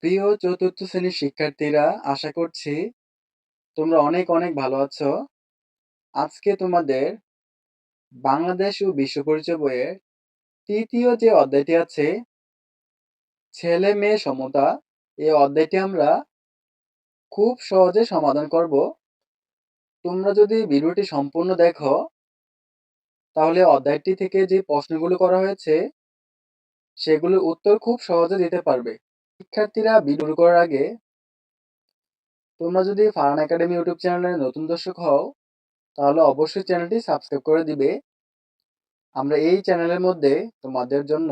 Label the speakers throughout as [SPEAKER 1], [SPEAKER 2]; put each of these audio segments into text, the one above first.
[SPEAKER 1] প্রিয় চতুর্থ শ্রেণীর শিক্ষার্থীরা, আশা করছি তোমরা অনেক অনেক ভালো আছো। আজকে তোমাদের বাংলাদেশ ও বিশ্ব পরিচয় বইয়ের তৃতীয় যে অধ্যায়টি আছে, ছেলে মেয়ে সমতা, এই অধ্যায়টি আমরা খুব সহজে সমাধান করব। তোমরা যদি ভিডিওটি সম্পূর্ণ দেখো, তাহলে অধ্যায়টি থেকে যে প্রশ্নগুলো করা হয়েছে সেগুলোর উত্তর খুব সহজে দিতে পারবে। শিক্ষার্থীরা ভিডিও শুরু করার আগে তোমরা যদি ফারহান একাডেমি ইউটিউব চ্যানেলের নতুন দর্শক হও, তাহলে অবশ্যই চ্যানেলটি সাবস্ক্রাইব করে দিবে। আমরা এই চ্যানেলের মধ্যে তোমাদের জন্য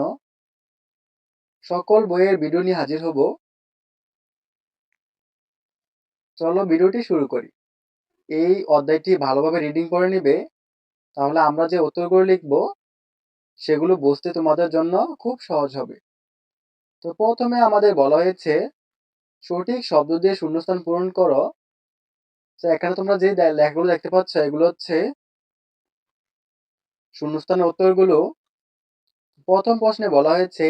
[SPEAKER 1] সকল বইয়ের ভিডিও নিয়ে হাজির হব। চলো ভিডিওটি শুরু করি। এই অধ্যায়টি ভালোভাবে রিডিং করে নিবে, তাহলে আমরা যে উত্তরগুলো লিখব সেগুলো বুঝতে তোমাদের জন্য খুব সহজ হবে। তো প্রথমে আমাদের বলা হয়েছে সঠিক শব্দ দিয়ে শূন্যস্থান পূরণ করো। তো এখানে তোমরা যে লেখাগুলো দেখতে পাচ্ছ এগুলো হচ্ছে শূন্যস্থানের উত্তরগুলো। প্রথম প্রশ্নে বলা হয়েছে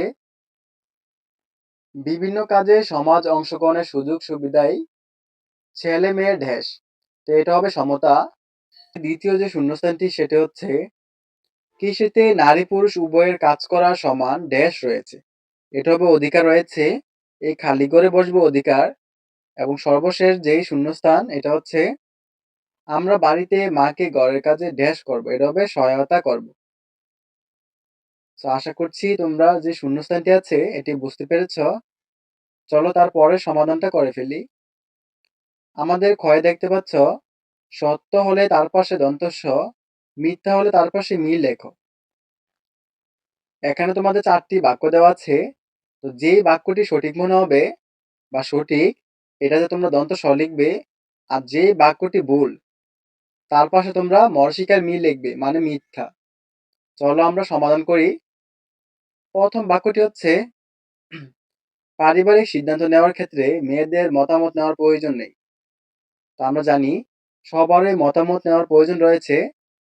[SPEAKER 1] বিভিন্ন কাজে সমাজ অংশগ্রহণের সুযোগ সুবিধায় ছেলে মেয়ের ঢ্যাস। তো এটা হবে সমতা। দ্বিতীয় যে শূন্যস্থানটি সেটা হচ্ছে কৃষিতে নারী পুরুষ উভয়ের কাজ করার সমান ড্যাশ রয়েছে। এটা হবে অধিকার রয়েছে। এই খালি করে বসবো অধিকার। এবং সর্বশেষ যেই শূন্যস্থান এটা হচ্ছে আমরা বাড়িতে মাকে ঘরের কাজে ড্যাশ করব, এটা হবে সহায়তা করব। তো আশা করছি তোমরা যে শূন্যস্থানটি আছে এটি বুঝতে পেরেছ। চলো তারপরে সমাধানটা করে ফেলি। আমাদের ক্ষয়ে দেখতে পাচ্ছ সত্য হলে তার পাশে দন্তস্ব, মিথ্যা হলে তার পাশে মিল লেখো। এখানে তোমাদের 4টি বাক্য দেওয়া আছে। তো যেই বাক্যটি সঠিক মনে হবে বা সঠিক, এটাতে তোমরা দন্ত স লিখবে। আর যেই বাক্যটি ভুল তার পাশে তোমরা মরশিকার মিল লিখবে, মানে মিথ্যা। চলো আমরা সমাধান করি। প্রথম বাক্যটি হচ্ছে পারিবারিক সিদ্ধান্ত নেওয়ার ক্ষেত্রে মেয়েদের মতামত নেওয়ার প্রয়োজন নেই। তো আমরা জানি সবারই মতামত নেওয়ার প্রয়োজন রয়েছে।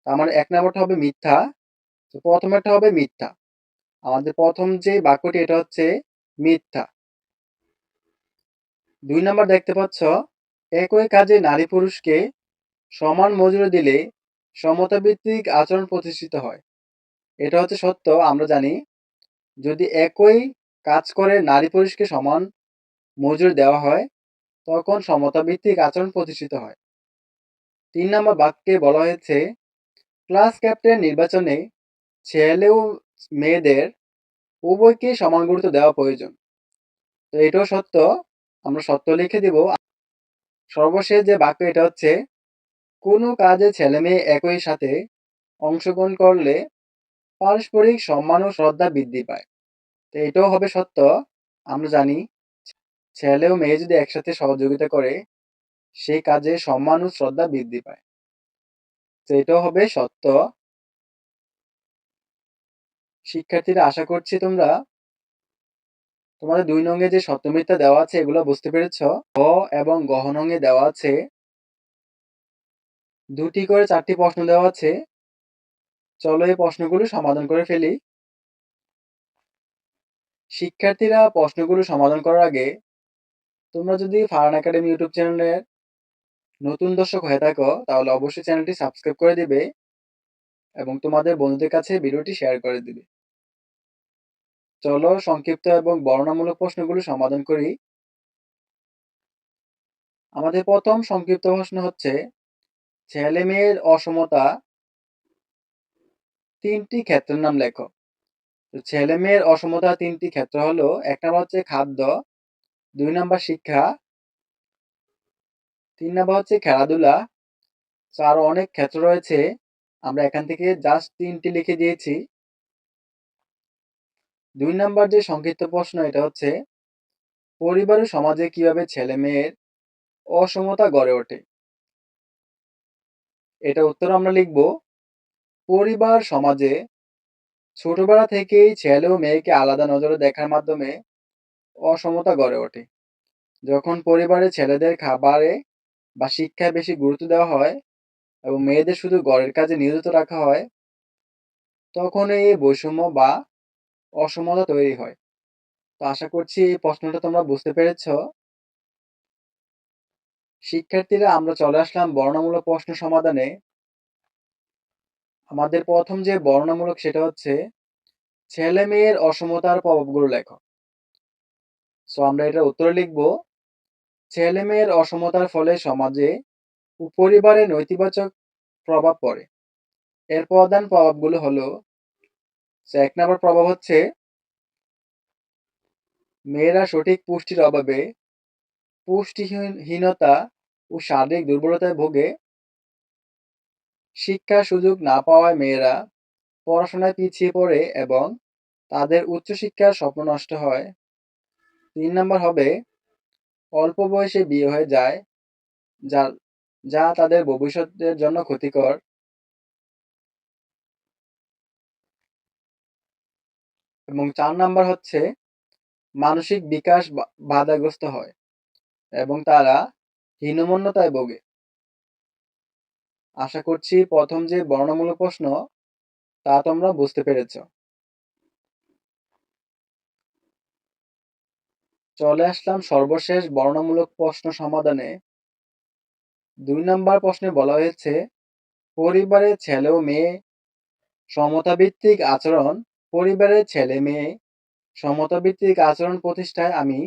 [SPEAKER 1] আমার 1 নম্বরটা হবে মিথ্যা। তো প্রথমেরটা হবে মিথ্যা। আমাদের প্রথম যে বাক্যটি এটা হচ্ছে মিথ্যা। 2 নাম্বার দেখতে পাচ্ছ একই কাজে নারী পুরুষকে সমান মজুরি দিলে সমতা ভিত্তিক আচরণ প্রতিষ্ঠিত হয়। এটা হচ্ছে সত্য। আমরা জানি যদি একই কাজ করে নারী পুরুষকে সমান মজুরি দেওয়া হয় তখন সমতা ভিত্তিক আচরণ প্রতিষ্ঠিত হয়। 3 নাম্বার বাক্যে বলা হয়েছে ক্লাস ক্যাপ্টেন নির্বাচনে ছেলে ও মেয়েদের উভয়কে সমান গুরুত্ব দেওয়া প্রয়োজন। তো এটাও সত্য। আমরা সত্য লিখে দিব। সর্বশেষ যে বাক্য এটা হচ্ছে কোনো কাজে ছেলে মেয়ে একই সাথে অংশগ্রহণ করলে পারস্পরিক সম্মান ও শ্রদ্ধা বৃদ্ধি পায়। তো এটাও হবে সত্য। আমরা জানি ছেলে ও মেয়ে যদি একসাথে সহযোগিতা করে সেই কাজে সম্মান ও শ্রদ্ধা বৃদ্ধি পায়। তো এটাও হবে সত্য। শিক্ষার্থীরা, আশা করছি তোমরা তোমাদের 2 নঙে যে সত্য মিথ্যা দেওয়া আছে এগুলো বুঝতে পেরেছ। গ এবং গহ নঙে দেওয়া আছে 2টি করে 4টি প্রশ্ন দেওয়া আছে। চলো এই প্রশ্নগুলো সমাধান করে ফেলি। শিক্ষার্থীরা প্রশ্নগুলো সমাধান করার আগে তোমরা যদি ফারহান একাডেমি ইউটিউব চ্যানেলের নতুন দর্শক হয়ে থাকো তাহলে অবশ্যই চ্যানেলটি সাবস্ক্রাইব করে দিবে এবং তোমাদের বন্ধুদের কাছে ভিডিওটি শেয়ার করে দিবে। চলো সংক্ষিপ্ত এবং বর্ণনামূলক প্রশ্নগুলো সমাধান করি। আমাদের প্রথম সংক্ষিপ্ত প্রশ্ন হচ্ছে ছেলে মেয়ের অসমতা 3টি ক্ষেত্রের নাম লেখো। তো ছেলে মেয়ের অসমতা 3টি ক্ষেত্র হলো 1 নাম্বার হচ্ছে খাদ্য, 2 নাম্বার শিক্ষা, 3 নাম্বার হচ্ছে খেলাধুলা। তো আরো অনেক ক্ষেত্র রয়েছে, আমরা এখান থেকে জাস্ট 3টি লিখে দিয়েছি। 2 নাম্বার যে সংক্ষিপ্ত প্রশ্ন এটা হচ্ছে পরিবার ও সমাজে কিভাবে ছেলে মেয়ের অসমতা গড়ে ওঠে। এটা উত্তর আমরা লিখব পরিবার সমাজে ছোটবেলা থেকেই ছেলে ও মেয়েকে আলাদা নজরে দেখার মাধ্যমে অসমতা গড়ে ওঠে। যখন পরিবারে ছেলেদের খাবারে বা শিক্ষায় বেশি গুরুত্ব দেওয়া হয় এবং মেয়েদের শুধু ঘরের কাজে নিয়োজিত রাখা হয় তখন এই বৈষম্য বা অসমতা তৈরি হয়। তো আশা করছি এই প্রশ্নটা তোমরা বুঝতে পেরেছ। শিক্ষার্থীরা আমরা চলে আসলাম বর্ণনামূলক প্রশ্ন সমাধানে। আমাদের প্রথম যে বর্ণনামূলক সেটা হচ্ছে ছেলে-মেয়ের অসমতার প্রভাবগুলো লেখো। সো আমরা এটার উত্তরে লিখব, ছেলে-মেয়ের অসমতার ফলে সমাজে ও পরিবারে নেতিবাচক প্রভাব পড়ে। এর প্রধান প্রভাবগুলো হলো, ১ নাম্বার প্রভাব হচ্ছে মেয়েরা সঠিক পুষ্টির অভাবে পুষ্টিহীনতা ও শারীরিক দুর্বলতায় ভোগে। শিক্ষার সুযোগ না পাওয়ায় মেয়েরা পড়াশোনায় পিছিয়ে পড়ে এবং তাদের উচ্চশিক্ষার স্বপ্ন নষ্ট হয়। ৩ নাম্বার হবে অল্প বয়সে বিয়ে হয়ে যায়, যা যা তাদের ভবিষ্যতের জন্য ক্ষতিকর। এবং ৪ নাম্বার হচ্ছে মানসিক বিকাশ বাধাগ্রস্ত হয় এবং তারা হীনমন্যতায় ভোগে। আশা করছি প্রথম যে বর্ণনামূলক প্রশ্ন তা তোমরা বুঝতে পেরেছ। চলে আসলাম সর্বশেষ বর্ণনামূলক প্রশ্ন সমাধানে। ২ নাম্বার প্রশ্নে বলা হয়েছে, পরিবারের ছেলে ও মেয়ে সমতাভিত্তিক আচরণ পরিবারের ছেলে-মেয়ে সমতাভিত্তিক আচরণ প্রতিষ্ঠায় আমি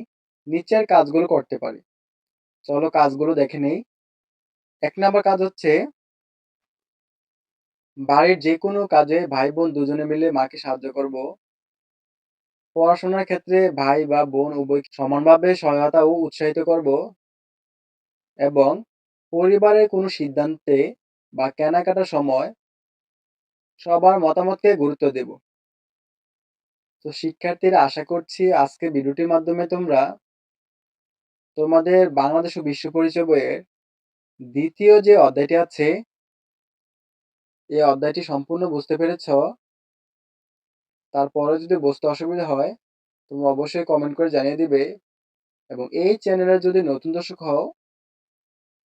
[SPEAKER 1] নিচের কাজগুলো করতে পারি। চলো কাজগুলো দেখে নেই। ১ নাম্বার কাজ হচ্ছে বাড়ির যেকোনো কাজে ভাই-বোন দুজনে মিলে মাকে সাহায্য করব। পড়াশোনার ক্ষেত্রে ভাই বা বোন উভয়কে সমানভাবে সহায়তা ও উৎসাহিত করব এবং পরিবারের কোনো সিদ্ধান্তে বা কেনাকাটার সময় সবার মতামতকে গুরুত্ব দেব। তো শিক্ষার্থীরা আশা করছি আজকের ভিডিওটির মাধ্যমে তোমরা তোমাদের বাংলাদেশ ও বিশ্ব পরিচয় বইয়ের ২য় যে অধ্যায়টি আছে, এই অধ্যায়টি সম্পূর্ণ বুঝতে পেরেছ। তারপরেও যদি বুঝতে অসুবিধা হয়, তুমি অবশ্যই কমেন্ট করে জানিয়ে দিবে এবং এই চ্যানেলের যদি নতুন দর্শক হও,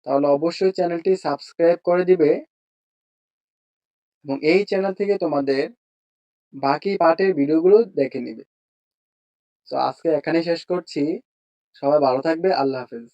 [SPEAKER 1] তাহলে অবশ্যই চ্যানেলটি সাবস্ক্রাইব করে দিবে এবং এই চ্যানেল থেকে তোমাদের বাকি পার্টের ভিডিওগুলো দেখে নিবে। তো আজকে এখানেই শেষ করছি। সবাই ভালো থাকবে। আল্লাহ হাফেজ।